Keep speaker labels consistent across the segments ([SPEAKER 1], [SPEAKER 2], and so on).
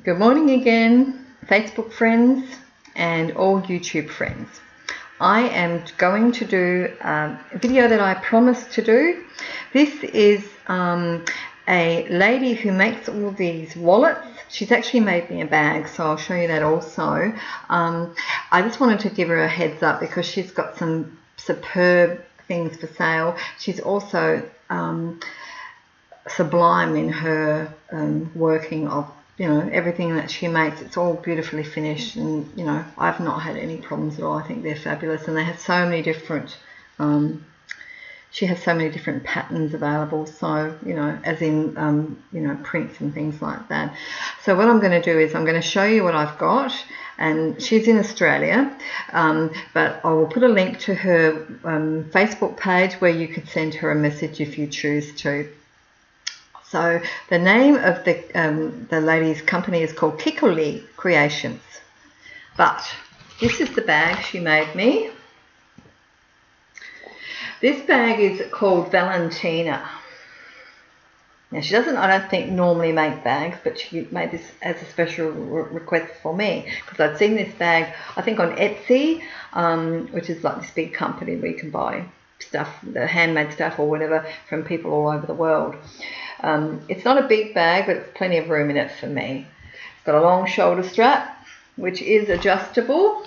[SPEAKER 1] Good morning again, Facebook friends and all YouTube friends. I am going to do a video that I promised to do. This is a lady who makes all these wallets. She's actually made me a bag, so I'll show you that also. I just wanted to give her a heads up because she's got some superb things for sale. She's also sublime in her working of, you know, everything that she makes. It's all beautifully finished, and you know, I've not had any problems at all. I think they're fabulous, and they have so many different she has so many different patterns available, so you know, as in you know, prints and things like that. So what I'm going to do is I'm going to show you what I've got, and she's in Australia, but I will put a link to her Facebook page where you could send her a message if you choose to. So the name of the lady's company is called Kikuli Creations. But this is the bag she made me. This bag is called Valentina. Now she doesn't, I don't think, normally make bags, but she made this as a special request for me because I'd seen this bag, I think, on Etsy, which is like this big company where you can buy stuff, the handmade stuff or whatever, from people all over the world. It's not a big bag, but it's plenty of room in it for me. It's got a long shoulder strap, which is adjustable.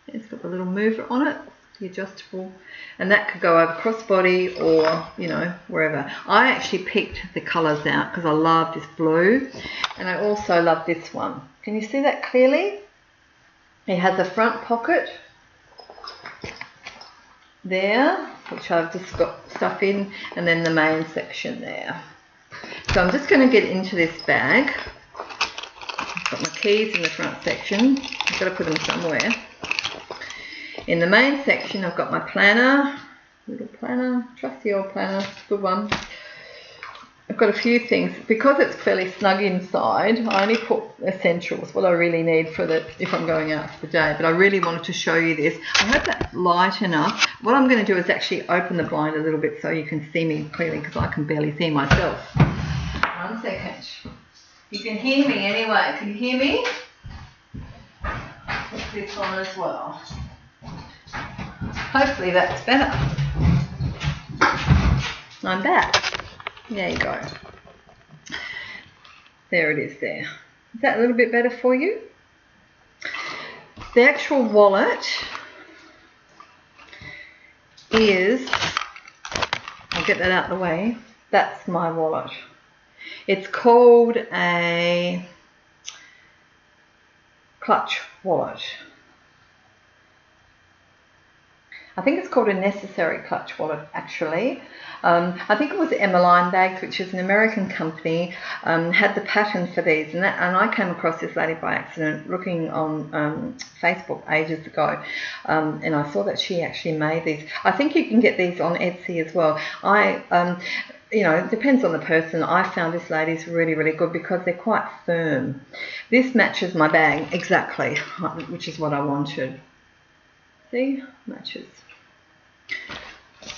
[SPEAKER 1] It's got a little mover on it, the adjustable, and that could go over crossbody or, you know, wherever. I actually picked the colours out because I love this blue, and I also love this one. Can you see that clearly? It has a front pocket there, which I've just got stuff in, and then the main section there. So I'm just going to get into this bag. I've got my keys in the front section. I've got to put them somewhere. In the main section I've got my planner, little planner, trusty old planner, good one. I've got a few things. Because it's fairly snug inside, I only put essentials, what I really need for if I'm going out for the day. But I really wanted to show you this. I hope that's light enough. What I'm going to do is actually open the blind a little bit so you can see me clearly, because I can barely see myself. 1 second. You can hear me anyway. Can you hear me? Put this on as well. Hopefully that's better. I'm back. There you go. There it is there. Is that a little bit better for you? The actual wallet is, I'll get that out of the way, that's my wallet. It's called a clutch wallet. I think it's called a necessary clutch wallet, actually. I think it was Emmeline Bags, which is an American company, had the pattern for these, and I came across this lady by accident looking on Facebook ages ago, and I saw that she actually made these. I think you can get these on Etsy as well. You know, it depends on the person. I found this lady's really, really good because they're quite firm. This matches my bag exactly, which is what I wanted. See, matches.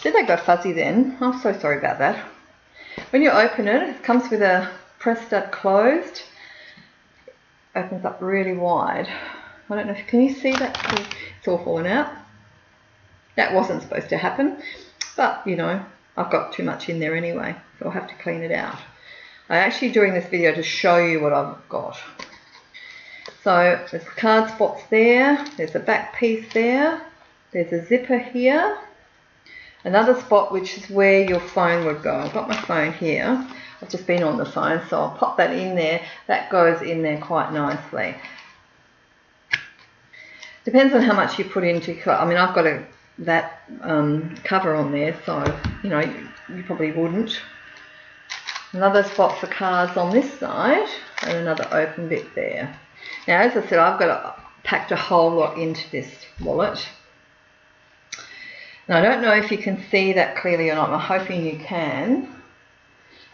[SPEAKER 1] Did they go fuzzy then? I'm so sorry about that. When you open it, it comes with a press stud closed. Opens up really wide. I don't know if, can you see that? It's all fallen out. That wasn't supposed to happen, but you know, I've got too much in there anyway, so I'll have to clean it out. I'm actually doing this video to show you what I've got. So there's card spots there, there's a back piece there, there's a zipper here, another spot which is where your phone would go. I've got my phone here, I've just been on the phone, so I'll pop that in there. That goes in there quite nicely. Depends on how much you put into, I mean, I've got that cover on there, so you know, you probably wouldn't. Another spot for cards on this side, and another open bit there. Now, as I said, I've packed a whole lot into this wallet. Now, I don't know if you can see that clearly or not. I'm hoping you can.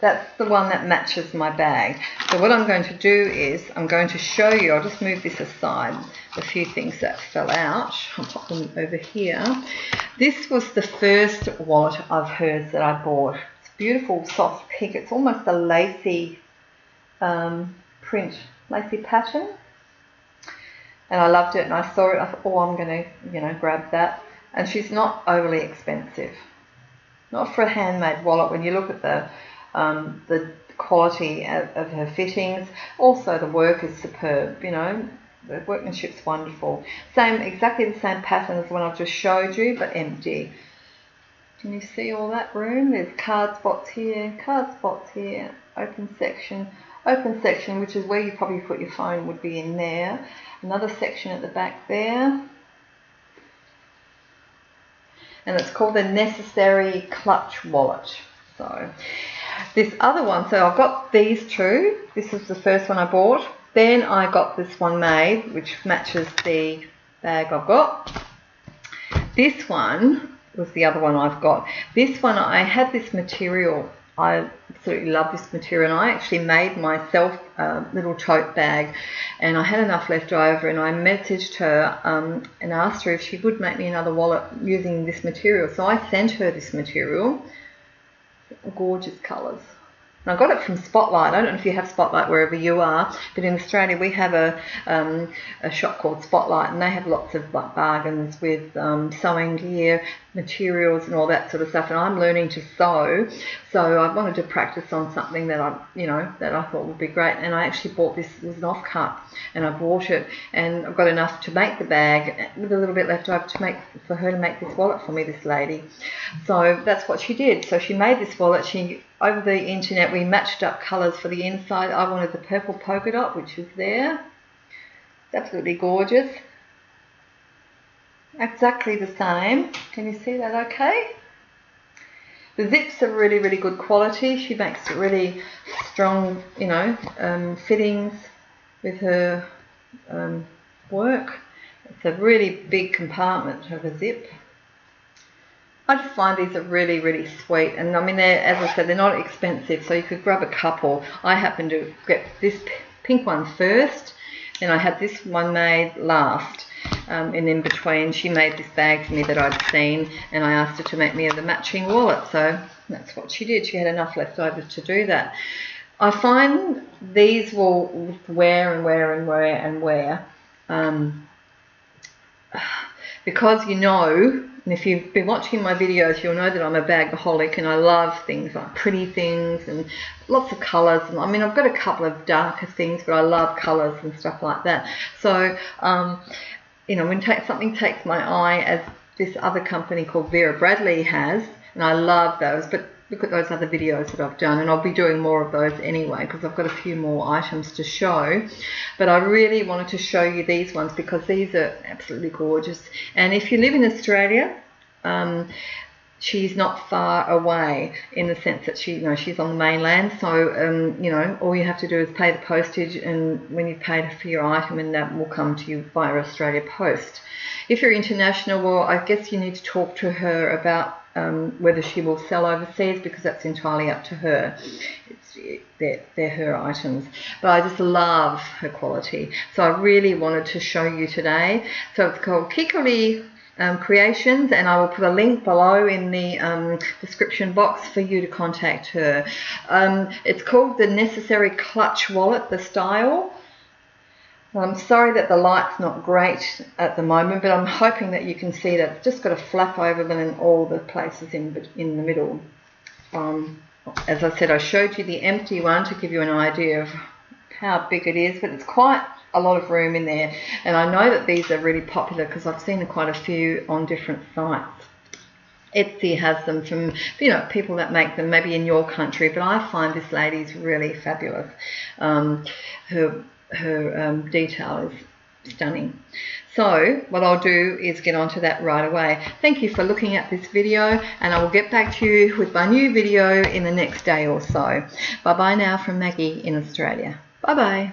[SPEAKER 1] That's the one that matches my bag. So what I'm going to do is I'm going to show you, I'll just move this aside, a few things that fell out. I'll pop them over here. This was the first wallet of hers that I bought. It's beautiful, soft pink. It's almost a lacy print lacy pattern, and I loved it, and I saw it, I thought, oh, I'm going to, grab that. And she's not overly expensive, not for a handmade wallet. When you look at the quality of her fittings, also the work is superb, the workmanship's wonderful. Exactly the same pattern as the one I've just showed you, but empty. Can you see all that room? There's card spots here, open section, which is where you probably put your phone, would be in there. Another section at the back there. And it's called the Necessary Clutch Wallet. So this other one, so I've got these two. This is the first one I bought. Then I got this one made, which matches the bag I've got. This one was the other one I've got. This one, I had this material. I absolutely love this material, and I actually made myself a little tote bag, and I had enough left over, and I messaged her and asked her if she would make me another wallet using this material. So I sent her this material, gorgeous colours. And I got it from Spotlight. I don't know if you have Spotlight wherever you are, but in Australia we have a shop called Spotlight, and they have lots of bargains with sewing gear, materials and all that sort of stuff. And I'm learning to sew, so I wanted to practice on something that I thought would be great. And I actually bought this. It was an offcut, and I bought it, and I've got enough to make the bag with a little bit left over for her to make this wallet for me, this lady. So that's what she did. So she made this wallet. Over the internet, we matched up colours for the inside. I wanted the purple polka dot, which is there. It's absolutely gorgeous. Exactly the same. Can you see that okay? The zips are really, really good quality. She makes really strong, fittings with her work. It's a really big compartment of a zip. I just find these are really, really sweet, and I mean, as I said, they're not expensive, so you could grab a couple. I happened to get this pink one first, then I had this one made last, and in between she made this bag for me that I'd seen, and I asked her to make me the matching wallet, so that's what she did. She had enough left over to do that. I find these will wear and wear and wear and wear, because and if you've been watching my videos, you'll know that I'm a bagaholic, and I love things like pretty things and lots of colours. And I mean, I've got a couple of darker things, but I love colours and stuff like that. So, when something takes my eye, as this other company called Vera Bradley has, and I love those, but look at those other videos that I've done, and I'll be doing more of those anyway because I've got a few more items to show. But I really wanted to show you these ones because these are absolutely gorgeous. And if you live in Australia, she's not far away in the sense that she's on the mainland. So all you have to do is pay the postage, and when you've paid for your item, and that will come to you via Australia Post. If you're international, well, I guess you need to talk to her about whether she will sell overseas, because that's entirely up to her. They're her items, but I just love her quality, so I really wanted to show you today. So it's called Kikoli Creations, and I will put a link below in the description box for you to contact her. It's called the Necessary Clutch Wallet, the style. I'm sorry that the light's not great at the moment, but I'm hoping that you can see that it's just got a flap over them in all the places in the middle. As I said, I showed you the empty one to give you an idea of how big it is, but it's quite a lot of room in there. And I know that these are really popular because I've seen quite a few on different sites. Etsy has them from, people that make them maybe in your country, but I find this lady's really fabulous. Her detail is stunning. So what I'll do is get onto that right away. Thank you for looking at this video, and I will get back to you with my new video in the next day or so. Bye bye now from Maggie in Australia. Bye bye.